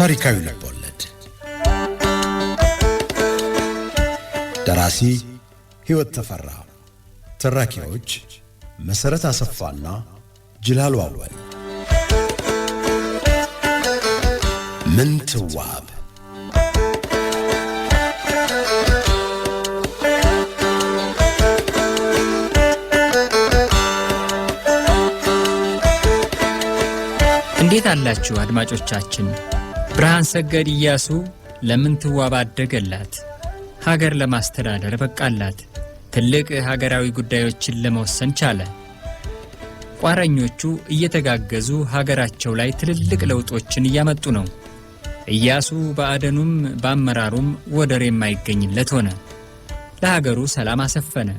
ታሪካዊ ልቦለድ ደራሲ ሕይወት ተፈራ ተራኪዎች መሰረት አሰፋና ጅላሉ አወል ምንትዋብ እንዴት አላችሁ አድማጮቻችን? ብርሃን ሰገድ ኢያሱ ለምንትዋብ አደገላት፣ ሀገር ለማስተዳደር በቃላት፣ ትልቅ ሀገራዊ ጉዳዮችን ለመወሰን ቻለ። ቋረኞቹ እየተጋገዙ ሀገራቸው ላይ ትልልቅ ለውጦችን እያመጡ ነው። ኢያሱ በአደኑም በአመራሩም ወደር የማይገኝለት ሆነ። ለሀገሩ ሰላም አሰፈነ።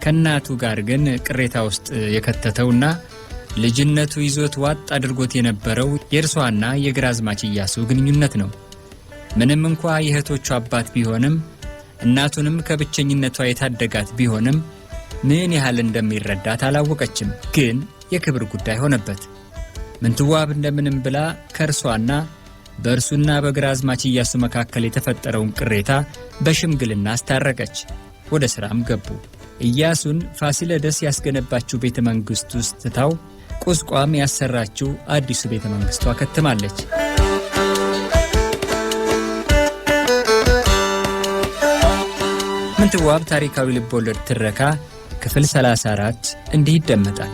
ከእናቱ ጋር ግን ቅሬታ ውስጥ የከተተውና ልጅነቱ ይዞት ዋጥ አድርጎት የነበረው የእርሷና የግራዝማች ኢያሱ ግንኙነት ነው። ምንም እንኳ የእህቶቹ አባት ቢሆንም እናቱንም ከብቸኝነቷ የታደጋት ቢሆንም ምን ያህል እንደሚረዳት አላወቀችም። ግን የክብር ጉዳይ ሆነበት። ምንትዋብ እንደምንም ብላ ከእርሷና በእርሱና በግራዝማች ኢያሱ መካከል የተፈጠረውን ቅሬታ በሽምግልና አስታረቀች። ወደ ሥራም ገቡ። ኢያሱን ፋሲለደስ ያስገነባችው ቤተ መንግሥት ውስጥ ትታው ቁስቋም ያሰራችው አዲሱ ቤተ መንግሥቷ ከተማለች። ምንትዋብ ታሪካዊ ልቦለድ ትረካ ክፍል 34 እንዲህ ይደመጣል።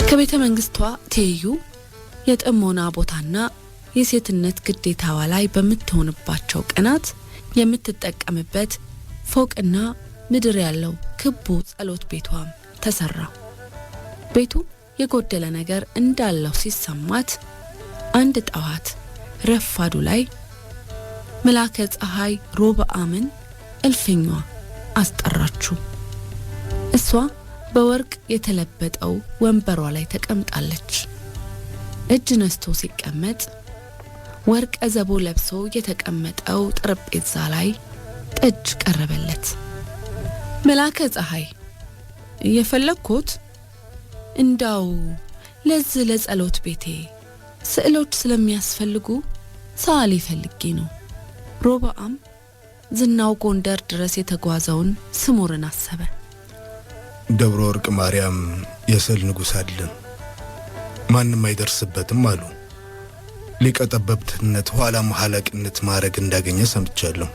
ከቤተ መንግስቷ ትይዩ የጥሞና ቦታና የሴትነት ግዴታዋ ላይ በምትሆንባቸው ቀናት የምትጠቀምበት ፎቅና ምድር ያለው ክቡ ጸሎት ቤቷም ተሰራ። ቤቱ የጎደለ ነገር እንዳለው ሲሰማት አንድ ጠዋት ረፋዱ ላይ መላከ ፀሐይ ሮብዓምን እልፍኟ አስጠራችው። እሷ በወርቅ የተለበጠው ወንበሯ ላይ ተቀምጣለች። እጅ ነስቶ ሲቀመጥ ወርቀ ዘቦ ለብሶ የተቀመጠው ጠረጴዛ ላይ ጠጅ ቀረበለት። መላከ ፀሐይ የፈለኩት እንዳው ለዚህ ለጸሎት ቤቴ ስዕሎች ስለሚያስፈልጉ ሰዓሊ ፈልጌ ነው። ሮብዓም ዝናው ጎንደር ድረስ የተጓዘውን ስሙርን አሰበ። ደብረ ወርቅ ማርያም የስዕል ንጉሥ አይደለም፣ ማንም አይደርስበትም አሉ። ሊቀጠበብትነት ኋላ መሐላቅነት ማረግ እንዳገኘ ሰምቻለሁ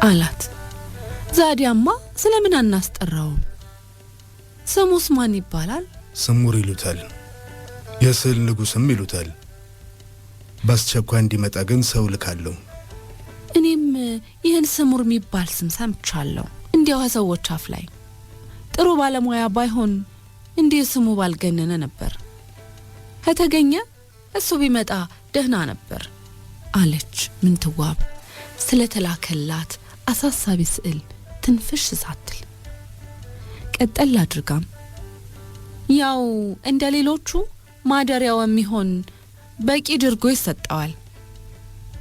አላት። ዛዲያማ ስለምን አናስጠራውም? ስሙስ ማን ይባላል? ስሙር ይሉታል፣ የስዕል ንጉሥም ይሉታል። በአስቸኳይ እንዲመጣ ግን ሰው ልካለሁ። እኔም ይህን ስሙር የሚባል ስም ሰምቻለሁ፣ እንዲያው ሰዎች አፍ ላይ። ጥሩ ባለሙያ ባይሆን እንዲህ ስሙ ባልገነነ ነበር። ከተገኘ እሱ ቢመጣ ደህና ነበር አለች ምንትዋብ ስለተላከላት አሳሳቢ ስዕል ትንፍሽ ሳትል። ቀጠል አድርጋም ያው እንደ ሌሎቹ ማደሪያው የሚሆን በቂ ድርጎ ይሰጣዋል።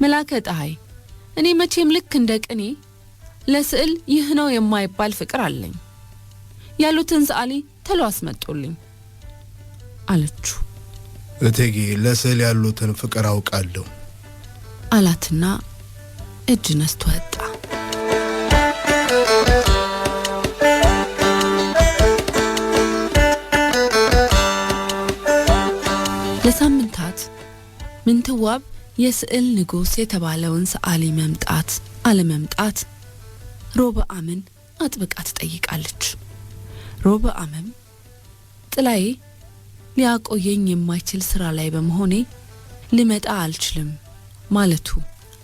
መላከ ፀሐይ እኔ መቼም ልክ እንደ ቅኔ ለስዕል ይህ ነው የማይባል ፍቅር አለኝ። ያሉትን ሰዓሊ ተሎ አስመጡልኝ አለችው። እቴጌ ለስዕል ያሉትን ፍቅር አውቃለሁ አላትና እጅ ነስቶ ወጣ። ለሳምንታት ምንትዋብ የስዕል ንጉሥ የተባለውን ሰዓሊ መምጣት አለመምጣት ሮብዓምን አጥብቃ ትጠይቃለች። ሮብዓምም ጥላዬ ሊያቆየኝ የማይችል ስራ ላይ በመሆኔ ልመጣ አልችልም ማለቱ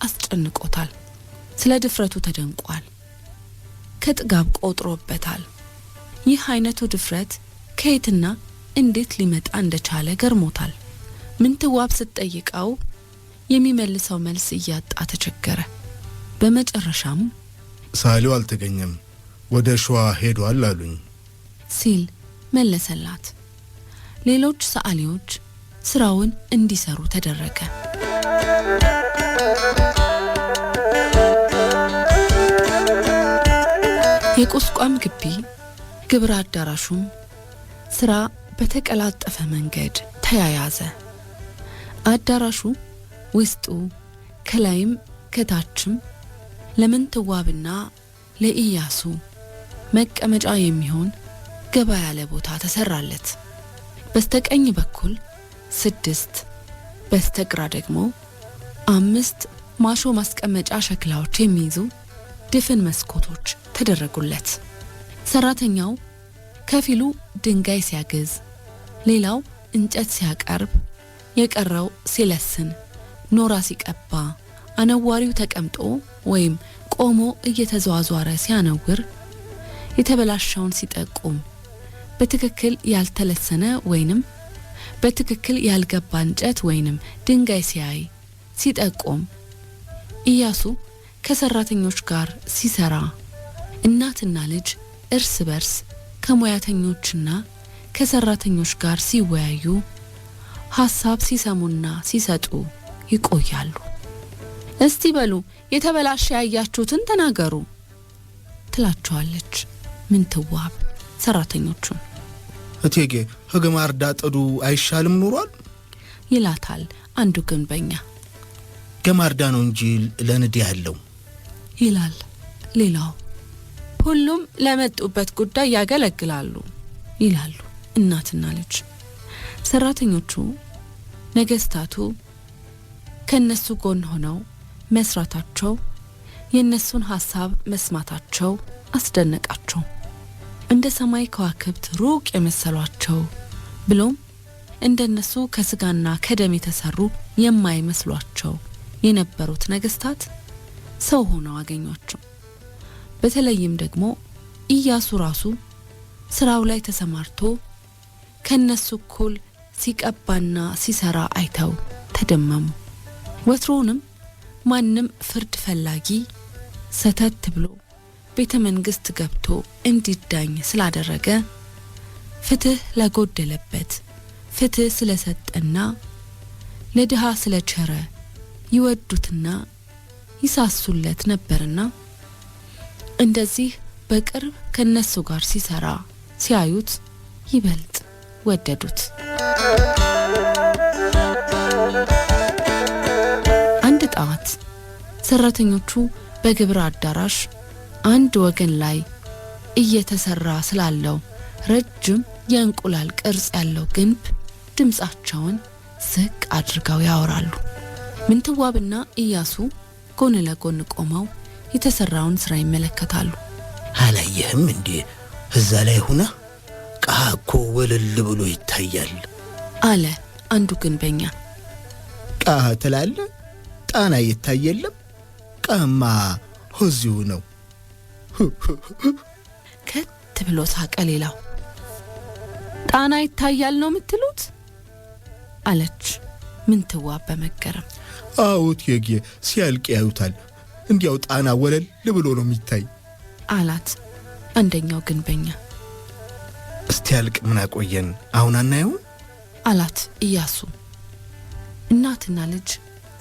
አስጨንቆታል። ስለ ድፍረቱ ተደንቋል። ከጥጋብ ቆጥሮበታል። ይህ አይነቱ ድፍረት ከየትና እንዴት ሊመጣ እንደቻለ ገርሞታል። ምንትዋብ ስትጠይቀው የሚመልሰው መልስ እያጣ ተቸገረ። በመጨረሻም ሳሊው አልተገኘም፣ ወደ ሸዋ ሄዷል አሉኝ ሲል መለሰላት። ሌሎች ሰዓሊዎች ስራውን እንዲሰሩ ተደረገ። የቁስቋም ግቢ ግብር አዳራሹም ስራ በተቀላጠፈ መንገድ ተያያዘ። አዳራሹ ውስጡ ከላይም ከታችም ለምንትዋብና ለኢያሱ መቀመጫ የሚሆን ገባ ያለ ቦታ ተሰራለት። በስተቀኝ በኩል 6 በስተግራ ደግሞ 5 ማሾ ማስቀመጫ ሸክላዎች የሚይዙ ድፍን መስኮቶች ተደረጉለት። ሰራተኛው ከፊሉ ድንጋይ ሲያገዝ፣ ሌላው እንጨት ሲያቀርብ፣ የቀረው ሲለስን፣ ኖራ ሲቀባ፣ አነዋሪው ተቀምጦ ወይም ቆሞ እየተዘዋወረ ሲያነውር፣ የተበላሸውን ሲጠቁም፣ በትክክል ያልተለሰነ ወይንም በትክክል ያልገባ እንጨት ወይንም ድንጋይ ሲያይ ሲጠቁም፣ ኢያሱ ከሰራተኞች ጋር ሲሰራ፣ እናትና ልጅ እርስ በርስ ከሙያተኞችና ከሰራተኞች ጋር ሲወያዩ፣ ሐሳብ ሲሰሙና ሲሰጡ ይቆያሉ። እስቲ በሉ የተበላሸ ያያችሁትን ተናገሩ ትላቸዋለች ምንትዋብ ሰራተኞቹን። እቴጌ ህገማርዳ ጥዱ አይሻልም ኑሯል ይላታል አንዱ ግንበኛ። ገማርዳ ነው እንጂ ለንድ ያለው ይላል ሌላው። ሁሉም ለመጡበት ጉዳይ ያገለግላሉ ይላሉ እናትና ልጅ። ሰራተኞቹ ነገስታቱ ከነሱ ጎን ሆነው መስራታቸው፣ የነሱን ሐሳብ መስማታቸው አስደነቃቸው። እንደ ሰማይ ከዋክብት ሩቅ የመሰሏቸው ብሎም እንደነሱ ከስጋና ከደም የተሰሩ የማይመስሏቸው የነበሩት ነገስታት ሰው ሆነው አገኟቸው። በተለይም ደግሞ ኢያሱ ራሱ ስራው ላይ ተሰማርቶ ከነሱ እኩል ሲቀባና ሲሰራ አይተው ተደመሙ። ወትሮውንም ማንም ፍርድ ፈላጊ ሰተት ብሎ ቤተ መንግስት ገብቶ እንዲዳኝ ስላደረገ ፍትህ ለጎደለበት ፍትህ ስለሰጠና ለድሃ ስለቸረ ይወዱትና ይሳሱለት ነበርና እንደዚህ በቅርብ ከነሱ ጋር ሲሰራ ሲያዩት ይበልጥ ወደዱት። አንድ ጣት ሰራተኞቹ በግብር አዳራሽ አንድ ወገን ላይ እየተሰራ ስላለው ረጅም የእንቁላል ቅርጽ ያለው ግንብ ድምጻቸውን ዝቅ አድርገው ያወራሉ። ምንትዋብና ኢያሱ ጎን ለጎን ቆመው የተሰራውን ስራ ይመለከታሉ። አላየህም እንዴ እዛ ላይ ሆነ ቃኮ ወለል ብሎ ይታያል አለ አንዱ ግንበኛ። ቃ ተላለ ጣና ይታየለም ቃማ ሆዚው ነው ከት ብሎ ሳቀ ሌላው። ጣና ይታያል ነው የምትሉት አለች ምንትዋብ በመገረም። አውት የጌ ሲያልቅ ያዩታል እንዲያው ጣና ወለል ብሎ ነው የሚታይ አላት አንደኛው ግንበኛ። እስቲ ያልቅ ምን አቆየን አሁን አናየው አላት ኢያሱ። እናትና ልጅ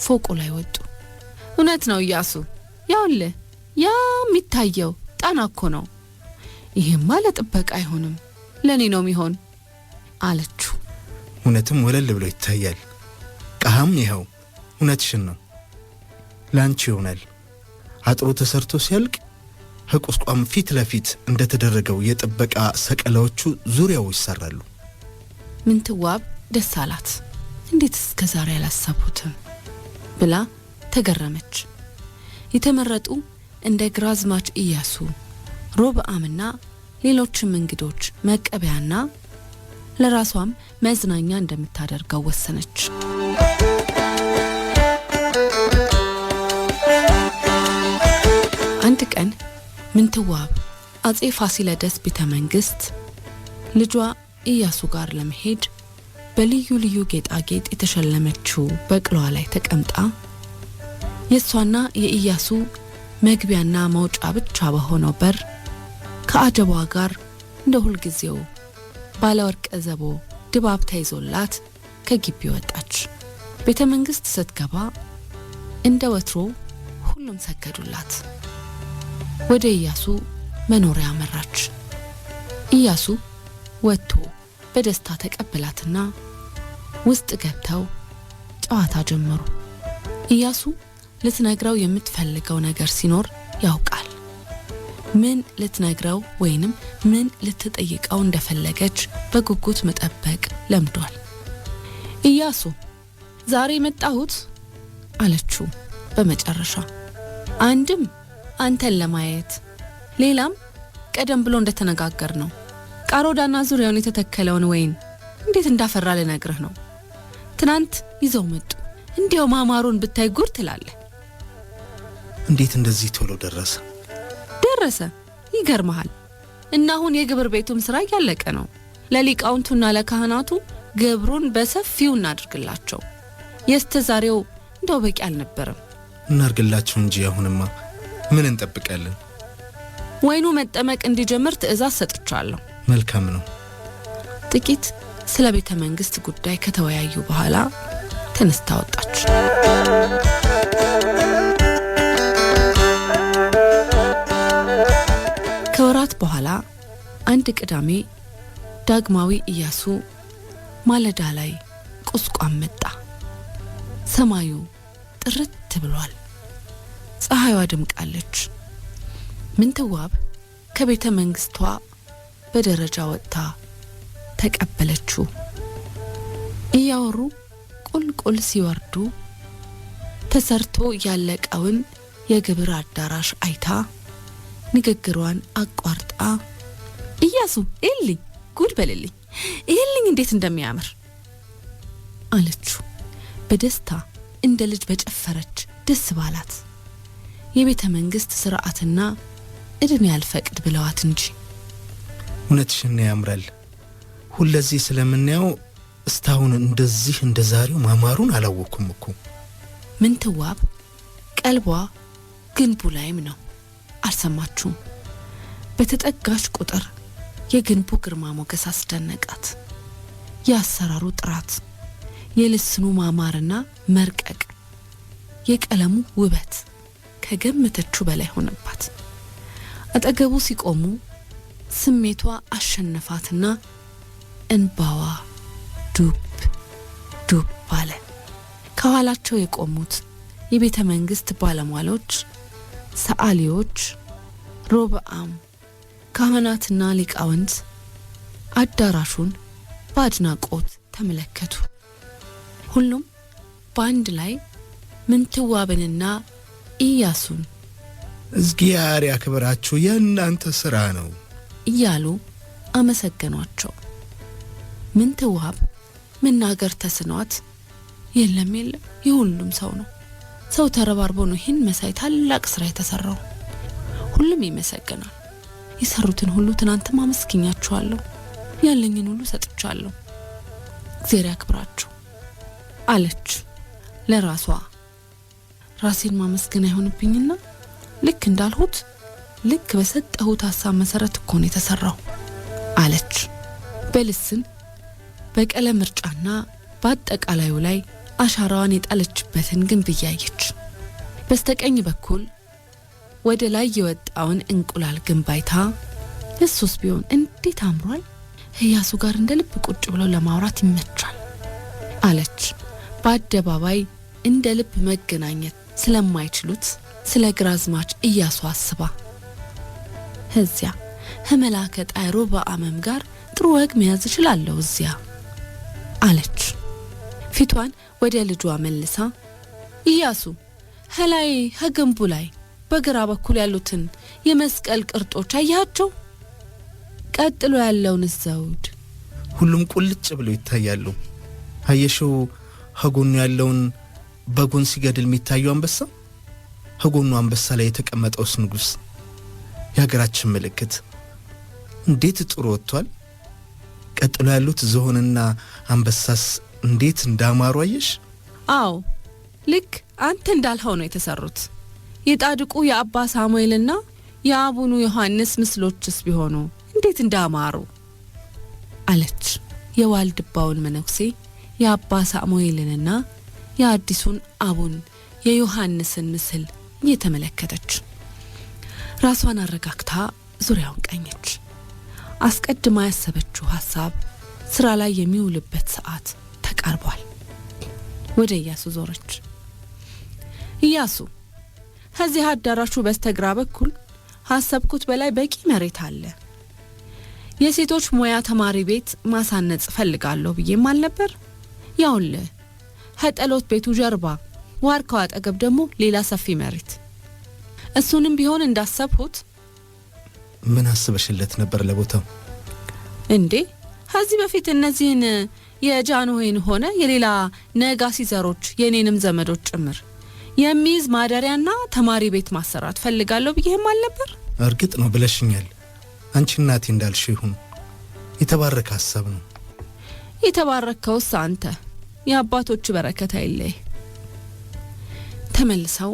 ፎቁ ላይ ወጡ። እውነት ነው ኢያሱ፣ ያውልህ ያ የሚታየው ጣና እኮ ነው። ይሄማ ለጥበቃ አይሆንም ለኔ ነው የሚሆን አለችው። እውነትም ወለል ብሎ ይታያል። ቃም ይሄው እውነትሽን ነው ላንቺ ይሆናል። አጥሩ ተሰርቶ ሲያልቅ ህቁስቋም ፊት ለፊት እንደተደረገው የጥበቃ ሰቀላዎቹ ዙሪያው ይሰራሉ። ምንትዋብ ደስ አላት። እንዴት እስከዛሬ ያላሰቡትም ብላ ተገረመች። የተመረጡ እንደ ግራዝማች ኢያሱ፣ ሮብዓምና ሌሎችም እንግዶች መቀበያና ለራሷም መዝናኛ እንደምታደርገው ወሰነች። አንድ ቀን ምንትዋብ አጼ ፋሲለደስ ቤተ መንግስት ልጇ ኢያሱ ጋር ለመሄድ በልዩ ልዩ ጌጣጌጥ የተሸለመችው በቅሏ ላይ ተቀምጣ የሷና የኢያሱ መግቢያና መውጫ ብቻ በሆነው በር ከአጀቧ ጋር እንደ ሁልጊዜው ባለወርቅ ዘቦ ድባብ ተይዞላት ከግቢ ወጣች። ቤተ መንግስት ስትገባ እንደ ወትሮ ሁሉም ሰገዱላት። ወደ ኢያሱ መኖሪያ አመራች። ኢያሱ ወጥቶ በደስታ ተቀበላትና ውስጥ ገብተው ጨዋታ ጀመሩ። ኢያሱ ልትነግረው የምትፈልገው ነገር ሲኖር ያውቃል። ምን ልትነግረው ወይንም ምን ልትጠይቀው እንደፈለገች በጉጉት መጠበቅ ለምዷል። ኢያሱ ዛሬ መጣሁት አለችው በመጨረሻ። አንድም አንተን ለማየት፣ ሌላም ቀደም ብሎ እንደተነጋገር ነው ቃሮዳና ዙሪያውን የተተከለውን ወይን እንዴት እንዳፈራ ልነግርህ ነው። ትናንት ይዘው መጡ። እንዲያው ማማሩን ብታይ ጉር ትላለህ። እንዴት እንደዚህ ቶሎ ደረሰ? ይገርምሃል። እና አሁን የግብር ቤቱም ስራ ያለቀ ነው። ለሊቃውንቱና ለካህናቱ ግብሩን በሰፊው እናድርግላቸው። የስተዛሬው እንደው በቂ አልነበረም። እናርግላቸው እንጂ አሁንማ ምን እንጠብቃለን? ወይኑ መጠመቅ እንዲጀምር ትእዛዝ ሰጥቻለሁ። መልካም ነው። ጥቂት ስለ ቤተ መንግስት ጉዳይ ከተወያዩ በኋላ ተነስታ ወጣች። ከወራት በኋላ አንድ ቅዳሜ ዳግማዊ ኢያሱ ማለዳ ላይ ቁስቋም መጣ። ሰማዩ ጥርት ብሏል። ፀሐይዋ ደምቃለች። ምንትዋብ ከቤተ መንግስቷ በደረጃ ወጥታ ተቀበለችው። እያወሩ ቁልቁል ሲወርዱ ተሰርቶ ያለቀውን የግብር አዳራሽ አይታ ንግግሯን አቋርጣ ኢያሱ እልኝ ጉድ በልልኝ እልኝ እንዴት እንደሚያምር አለችው። በደስታ እንደ ልጅ በጨፈረች ደስ ባላት። የቤተ መንግስት ስርዓትና እድሜ ያልፈቅድ ብለዋት እንጂ እውነትሽን ያምራል። ሁለዚህ ስለምናየው እስታሁን እንደዚህ እንደዛሬው ማማሩን አላወኩም እኮ። ምንትዋብ ቀልቧ ግንቡ ላይም ነው። አልሰማችሁም? በተጠጋች ቁጥር የግንቡ ግርማ ሞገስ አስደነቃት። የአሰራሩ ጥራት፣ የልስኑ ማማርና መርቀቅ፣ የቀለሙ ውበት ከገመተችው በላይ ሆነባት። አጠገቡ ሲቆሙ ስሜቷ አሸነፋትና እንባዋ ዱብ ዱብ አለ። ከኋላቸው የቆሙት የቤተ መንግስት ባለሟሎች፣ ሰዓሊዎች፣ ሮብዓም፣ ካህናትና ሊቃውንት አዳራሹን በአድናቆት ተመለከቱ። ሁሉም በአንድ ላይ ምንትዋብንና ኢያሱን እግዚአብሔር ያክብራችሁ የእናንተ ሥራ ነው እያሉ አመሰገኗቸው። ምንትዋብ መናገር ተስኗት የለም የሁሉም ሰው ነው። ሰው ተረባርቦ ነው ይህን መሳይ ታላቅ ስራ የተሰራው። ሁሉም ይመሰገናል። የሰሩትን ሁሉ ትናንትም አመስግኛቸዋለሁ። ያለኝን ሁሉ ሰጥቻለሁ። እግዚአብሔር ያክብራችሁ አለች ለራሷ። ራሴን ማመስገን አይሆንብኝና ልክ እንዳልሁት ልክ በሰጠሁት ሐሳብ መሰረት እኮ ነው የተሰራው አለች። በልስን በቀለም ምርጫና በአጠቃላዩ ላይ አሻራዋን የጣለችበትን ግንብ እያየች በስተቀኝ በኩል ወደ ላይ የወጣውን እንቁላል ግንብ አይታ እሱስ ቢሆን እንዴት አምሯል! ኢያሱ ጋር እንደ ልብ ቁጭ ብሎ ለማውራት ይመቻል አለች። በአደባባይ እንደ ልብ መገናኘት ስለማይችሉት ስለ ግራዝማች ኢያሱ አስባ እዚያ ህመላከ ጣይሮ በአመም ጋር ጥሩ ወግ መያዝ ይችላልው እዚያ አለች። ፊቷን ወደ ልጇ መልሳ ኢያሱ ሀላይ ሀገንቡ ላይ በግራ በኩል ያሉትን የመስቀል ቅርጦች አያቸው? ቀጥሎ ያለውን ዘውድ ሁሉም ቁልጭ ብለው ይታያሉ። አየሽው ሀጎኑ ያለውን በጎን ሲገድል የሚታየው አንበሳ? ሀጎኑ አንበሳ ላይ የተቀመጠውስ ንጉስ የሀገራችን ምልክት እንዴት ጥሩ ወጥቷል። ቀጥሎ ያሉት ዝሆንና አንበሳስ እንዴት እንዳማሩ አየሽ? አዎ ልክ አንተ እንዳልኸው ነው የተሰሩት። የጻድቁ የአባ ሳሙኤልና የአቡኑ ዮሐንስ ምስሎችስ ቢሆኑ እንዴት እንዳማሩ አለች። የዋልድባውን መነኩሴ የአባ ሳሙኤልንና የአዲሱን አቡን የዮሐንስን ምስል እየተመለከተች ራሷን አረጋግታ ዙሪያውን ቀኘች። አስቀድማ ያሰበችው ሐሳብ ስራ ላይ የሚውልበት ሰዓት ተቃርቧል። ወደ ኢያሱ ዞረች። ኢያሱ፣ ከዚህ አዳራሹ በስተግራ በኩል ሐሰብኩት በላይ በቂ መሬት አለ። የሴቶች ሙያ ተማሪ ቤት ማሳነጽ ፈልጋለሁ ብዬም አልነበር? ያውልህ ከጠሎት ቤቱ ጀርባ ዋርካው አጠገብ ደግሞ ሌላ ሰፊ መሬት። እሱንም ቢሆን እንዳሰብሁት። ምን አስበሽለት ነበር ለቦታው? እንዴ ከዚህ በፊት እነዚህን የጃንሆይን ሆነ የሌላ ነጋሲ ዘሮች የኔንም ዘመዶች ጭምር የሚይዝ ማደሪያና ተማሪ ቤት ማሰራት ፈልጋለሁ ብዬም አልነበር? እርግጥ ነው ብለሽኛል። አንቺ እናቴ እንዳልሽው ይሁን። የተባረከ ሐሳብ ነው። የተባረከውስ አንተ። የአባቶች በረከት አይለይ። ተመልሰው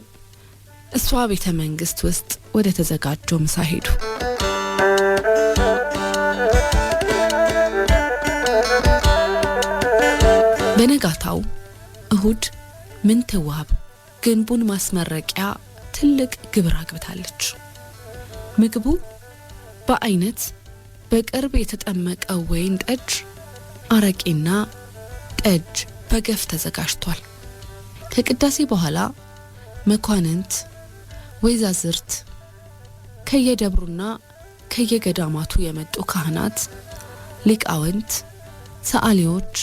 እሷ ቤተ መንግስት ውስጥ ወደ ተዘጋጀው ምሳ ሄዱ። በነጋታው እሁድ ምንትዋብ ግንቡን ማስመረቂያ ትልቅ ግብር አግብታለች። ምግቡ በአይነት በቅርብ የተጠመቀው ወይን ጠጅ፣ አረቄና ጠጅ በገፍ ተዘጋጅቷል። ከቅዳሴ በኋላ መኳንንት፣ ወይዛዝርት፣ ከየደብሩና ከየገዳማቱ የመጡ ካህናት፣ ሊቃውንት፣ ሰዓሊዎች፣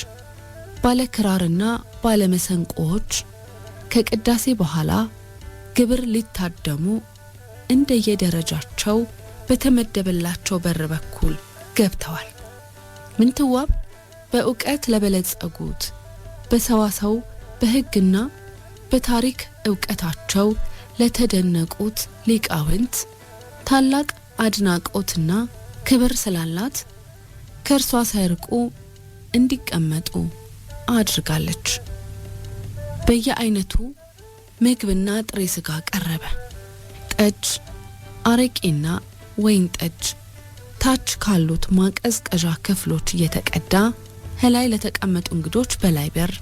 ባለክራርና ባለመሰንቆዎች ከቅዳሴ በኋላ ግብር ሊታደሙ እንደየደረጃቸው በተመደበላቸው በር በኩል ገብተዋል። ምንትዋብ በእውቀት ለበለጸጉት በሰዋሰው በሕግና በታሪክ ዕውቀታቸው ለተደነቁት ሊቃውንት ታላቅ አድናቆትና ክብር ስላላት ከእርሷ ሳይርቁ እንዲቀመጡ አድርጋለች። በየአይነቱ ምግብና ጥሬ ስጋ ቀረበ። ጠጅ፣ አረቄና ወይን ጠጅ ታች ካሉት ማቀዝቀዣ ክፍሎች እየተቀዳ ከላይ ለተቀመጡ እንግዶች በላይ በር፣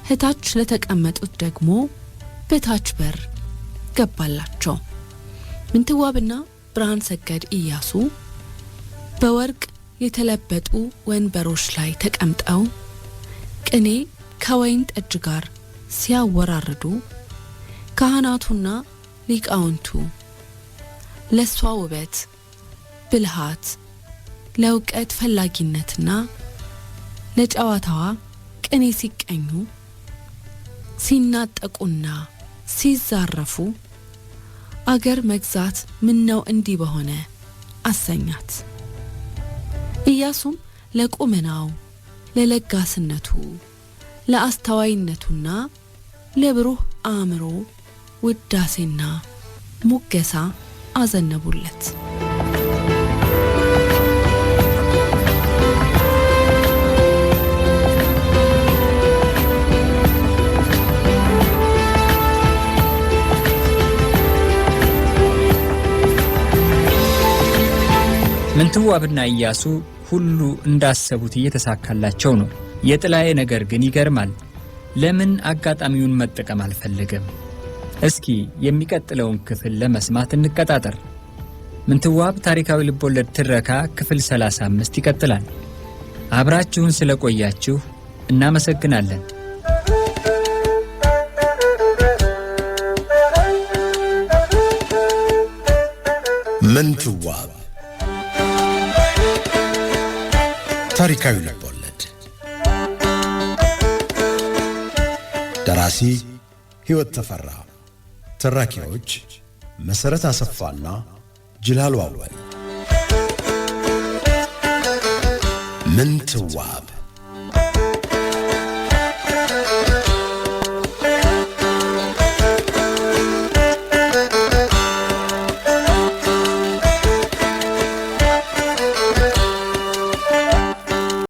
ከታች ለተቀመጡት ደግሞ በታች በር ገባላቸው። ምንትዋብና ብርሃን ሰገድ ኢያሱ በወርቅ የተለበጡ ወንበሮች ላይ ተቀምጠው ቅኔ ከወይን ጠጅ ጋር ሲያወራርዱ ካህናቱና ሊቃውንቱ ለሷ ውበት፣ ብልሃት፣ ለእውቀት ፈላጊነትና ለጨዋታዋ ቅኔ ሲቀኙ ሲናጠቁና ሲዛረፉ አገር መግዛት ምነው እንዲህ በሆነ አሰኛት። ኢያሱም ለቁመናው፣ ለለጋስነቱ፣ ለአስተዋይነቱና ለብሩህ አእምሮ ውዳሴና ሙገሳ አዘነቡለት። ምንትዋብና ኢያሱ ሁሉ እንዳሰቡት እየተሳካላቸው ነው። የጥላዬ ነገር ግን ይገርማል። ለምን አጋጣሚውን መጠቀም አልፈለገም? እስኪ የሚቀጥለውን ክፍል ለመስማት እንቀጣጠር። ምንትዋብ ታሪካዊ ልቦለድ ትረካ ክፍል 35 ይቀጥላል። አብራችሁን ስለቆያችሁ እናመሰግናለን። ምንትዋብ ታሪካዊ ልቦለድ ደራሲ ሕይወት ተፈራ፣ ተራኪዎች መሰረት አሰፋና ጅላሉ አወል። ምንትዋብ